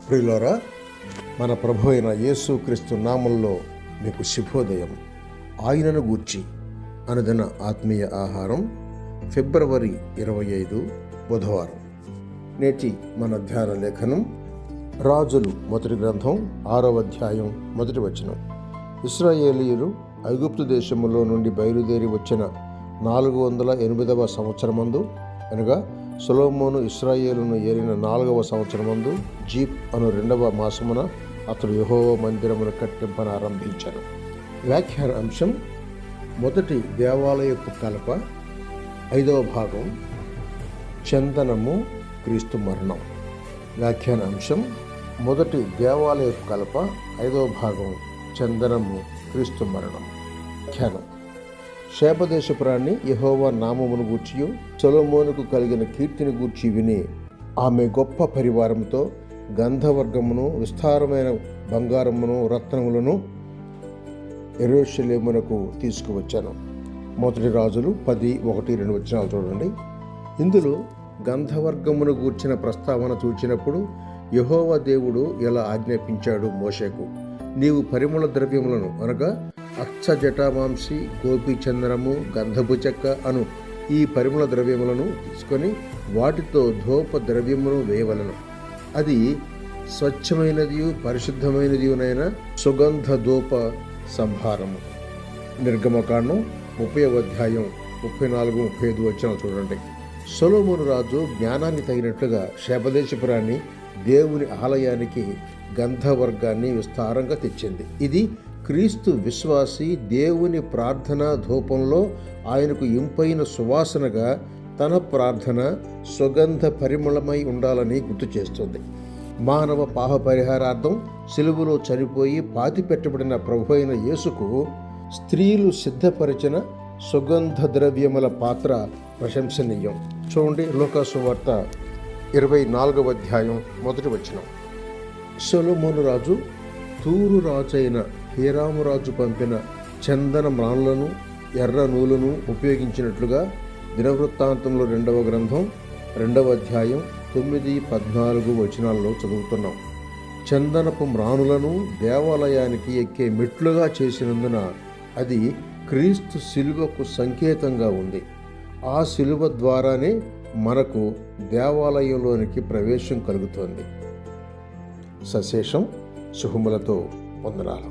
ప్రియులారా, మన ప్రభు అయిన యేసుక్రీస్తు నామంలో మీకు శుభోదయం. ఆయనను గూర్చి అనుదిన ఆత్మీయ ఆహారం, ఫిబ్రవరి 25 బుధవారం. నేటి మన ధ్యాన లేఖనం రాజులు మొదటి గ్రంథం 6వ అధ్యాయం 1వ వచనం. ఇశ్రాయేలీయులు ఐగుప్తు దేశములో నుండి బయలుదేరి వచ్చిన 408వ సంవత్సరమందు, అనగా సొలొమోను ఇశ్రాయేలును ఏలిన 4వ సంవత్సరమందు, జీప్ అను 2వ మాసమున అతడు యెహోవా మందిరమును కట్టింపను ఆరంభించారు. వ్యాఖ్యాన అంశం: మొదటి దేవాలయపు కలప, 5వ భాగం చందనము, క్రీస్తు మరణం. వ్యాఖ్యాన అంశం: మొదటి దేవాలయపు కలప, 5వ భాగం చందనము, క్రీస్తు మరణం. వ్యాఖ్యానం: శేబదేశపురాన్ని యెహోవా నామమును గూర్చియు సొలొమోనుకు కలిగిన కీర్తిని గూర్చి విని ఆమె గొప్ప పరివారంతో గంధవర్గమును, విస్తారమైన బంగారమును, రత్నములను యెరూషలేమునకు తీసుకువచ్చాను. మొదటి రాజులు 10:1-2 వచనాలు చూడండి. ఇందులో గంధవర్గమును గూర్చిన ప్రస్తావన చూచినప్పుడు యెహోవా దేవుడు ఎలా ఆజ్ఞాపించాడు మోషేకు: నీవు పరిమళ ద్రవ్యములను, అనగా అచ్చ జటామాంసి, గోపీచందనము, గంధపు చెక్క అను ఈ పరిమళ ద్రవ్యములను తీసుకొని వాటితో ధూప ద్రవ్యమును వేయవలను. అది స్వచ్ఛమైనదియు పరిశుద్ధమైనదియునైన సుగంధ ధూప సంభారము. నిర్గమకాండం 30వ అధ్యాయం 34-35 వచనాలు చూడండి. సొలొమోను రాజు జ్ఞానాన్ని తగినట్లుగా శేబదేశపురాన్ని, దేవుని ఆలయానికి గంధవర్గాన్ని విస్తారంగా తెచ్చింది. ఇది క్రీస్తు విశ్వాసి దేవుని ప్రార్థనా ధూపంలో ఆయనకు ఇంపైన సువాసనగా తన ప్రార్థన సుగంధ పరిమళమై ఉండాలని గుర్తు చేస్తుంది. మానవ పాప పరిహారార్థం సిలువలో చనిపోయి పాతిపెట్టబడిన ప్రభు అయిన యేసుకు స్త్రీలు సిద్ధపరిచిన సుగంధ ద్రవ్యముల పాత్ర ప్రశంసనీయం. చూడండి, లూకా సువార్త 24వ అధ్యాయం 1వ వచనం. సొలొమోను రాజు తూరు రాజైన హీరాము రాజు పంపిన చందన మ్రాణులను, ఎర్ర నూలును ఉపయోగించినట్లుగా దినవృత్తాంతంలో 2వ గ్రంథం 2వ అధ్యాయం 9-14 వచనాల్లో చదువుతున్నాం. చందనపు మ్రాణులను దేవాలయానికి ఎక్కే మెట్లుగా చేసినందున అది క్రీస్తు శిలువకు సంకేతంగా ఉంది. ఆ శిలువ ద్వారానే మనకు దేవాలయంలోనికి ప్రవేశం కలుగుతోంది. సశేషం శుభములతో వందనాలు.